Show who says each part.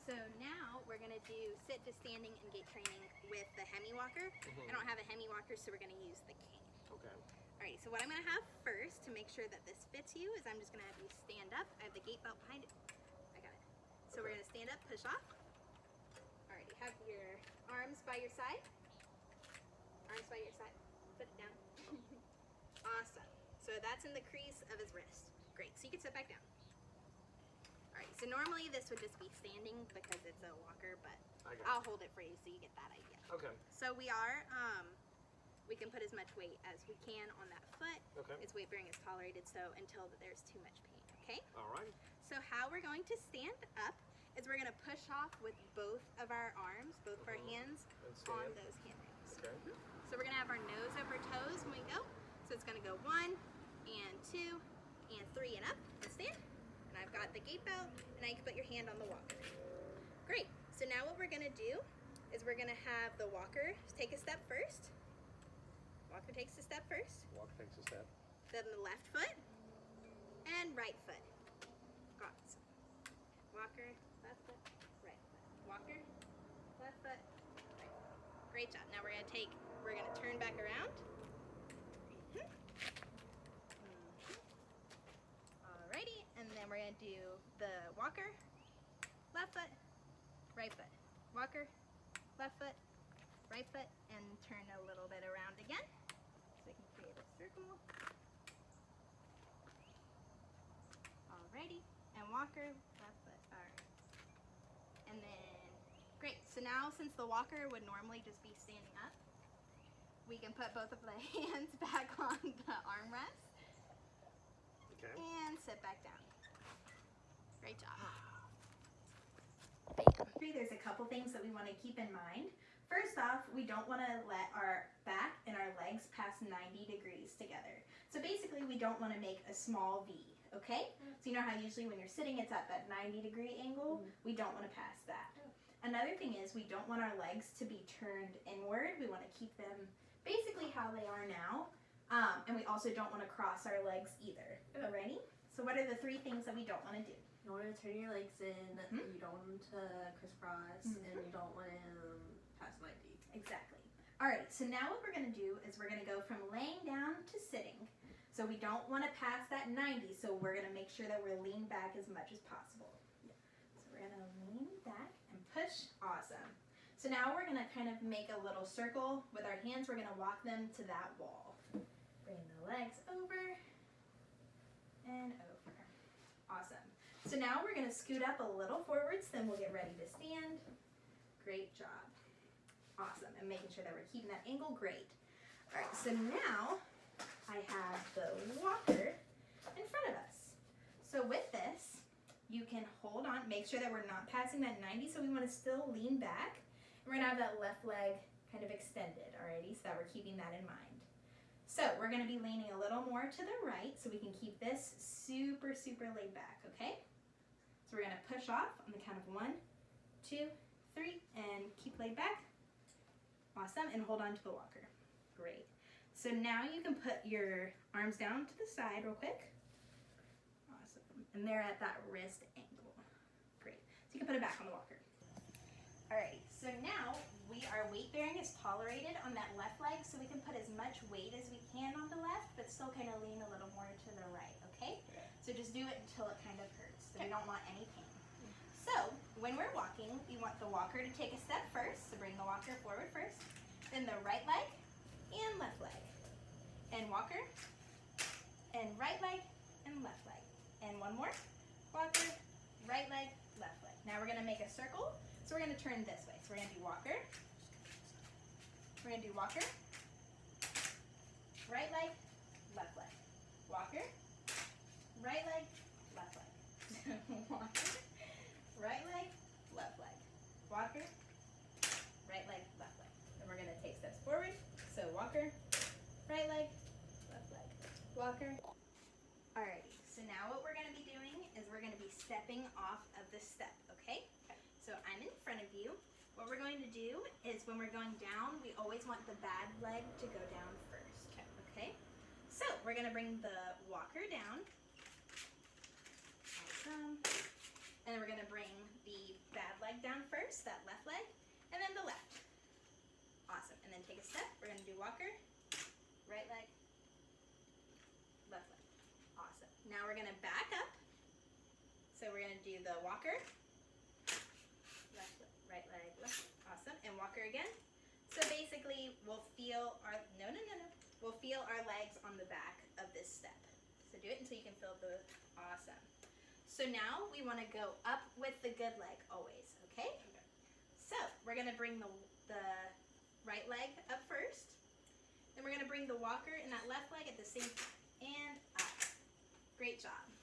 Speaker 1: So now we're gonna do sit to standing and gait training with the Hemi walker. I don't have a Hemi walker, so we're gonna use the cane.
Speaker 2: Okay.
Speaker 1: Alrighty, so what I'm gonna have first to make sure that this fits you is I'm just gonna have you stand up. I have the gait belt behind it. I got it. So we're gonna stand up, push off. Alrighty, have your arms by your side. Arms by your side. Put it down. Awesome. So that's in the crease of his wrist. Great, so you can sit back down. Alright, so normally this would just be standing because it's a walker, but I'll hold it for you so you get that idea.
Speaker 2: Okay.
Speaker 1: So we can put as much weight as we can on that foot.
Speaker 2: Okay.
Speaker 1: Its weight bearing is tolerated, so until there's too much pain, okay?
Speaker 2: All right.
Speaker 1: So how we're going to stand up is we're going to push off with both of our arms, both of our hands on those handrails.
Speaker 2: Okay.
Speaker 1: So we're going to have our nose over toes when we go. So it's going to go 1 and 2 and 3 and up and stand. And I've got the gait belt, and now you can put your hand on the walker. Great. So now what we're going to do is we're going to have the walker take a step first. Walker takes a step first.
Speaker 2: Walker takes a step.
Speaker 1: Then the left foot and right foot. Awesome. Walker, left foot, right foot. Walker, left foot, right foot. Great job. Now we're gonna turn back around. Alrighty, and then we're gonna do the walker, left foot, right foot. Walker, left foot, right foot, and turn a little bit around again. So we can create a circle. Alrighty, and walker, left foot, alright. And then, great, so now since the walker would normally just be standing up, we can put both of the hands back on the armrest.
Speaker 2: Okay.
Speaker 1: And sit back down. Great job. There's a couple things that we want to keep in mind. First off, we don't want to let our back and our legs pass 90 degrees together. So basically, we don't want to make a small V, okay? So you know how usually when you're sitting, it's at that 90-degree angle? We don't want to pass that. Another thing is we don't want our legs to be turned inward. We want to keep them basically how they are now. And we also don't want to cross our legs either. Alrighty? So what are the 3 things that we don't want to do?
Speaker 3: You don't want to turn your legs in, you don't want them to crisscross, and you don't want them past 90.
Speaker 1: Exactly. Alright, so now what we're going to do is we're going to go from laying down to sitting. So we don't want to pass that 90, so we're going to make sure that we're leaned back as much as possible. So we're going to lean back and push. Awesome. So now we're going to kind of make a little circle. With our hands, we're going to walk them to that wall. Bring the legs over and over. Awesome. So now we're going to scoot up a little forwards, then we'll get ready to stand. Great job. Awesome. And making sure that we're keeping that angle. Great. All right, so now I have the walker in front of us. So with this, you can hold on, make sure that we're not passing that 90, so we want to still lean back. And we're going to have that left leg kind of extended, alrighty, so that we're keeping that in mind. So we're going to be leaning a little more to the right so we can keep this super, super laid back, okay? So we're going to push off on the count of 1, 2, 3, and keep laid back. Awesome, and hold on to the walker. Great. So now you can put your arms down to the side real quick. Awesome. And they're at that wrist angle. Great. So you can put it back on the walker. Alright, so now our weight bearing is tolerated on that left leg, so we can put as much weight as we can on the left, but still kind of lean a little more to the right, okay? So just do it until it kind of hurts, so we don't want any pain. So, when we're walking, we want the walker to take a step first, so bring the walker forward first, then the right leg and left leg, and walker, and right leg and left leg, and one more, walker, right leg, left leg. Now we're going to make a circle, so we're going to turn this way. So we're going to do walker, we're going to do walker, right leg, left leg, walker, right leg, left leg, walker, right leg, left leg, walker, right leg, left leg. Then we're going to take steps forward. So walker, right leg, left leg, walker. Alrighty, so now what we're going to be doing is we're going to be stepping off of the step, okay? So I'm in front of you. What we're going to do is when we're going down, we always want the bad leg to go down first, okay? So we're going to bring the walker down. Awesome. And then we're going to bring the bad leg walker, right leg, left leg. Awesome. Now we're gonna back up. So we're gonna do the walker, left leg, right leg, left leg. Awesome. And walker again. So basically, we'll feel our, we'll feel our legs on the back of this step. So do it until you can feel the, awesome. So now we wanna go up with the good leg always, okay? So we're gonna bring the right leg up first. Then we're gonna bring the walker and that left leg at the same time. And up. Great job.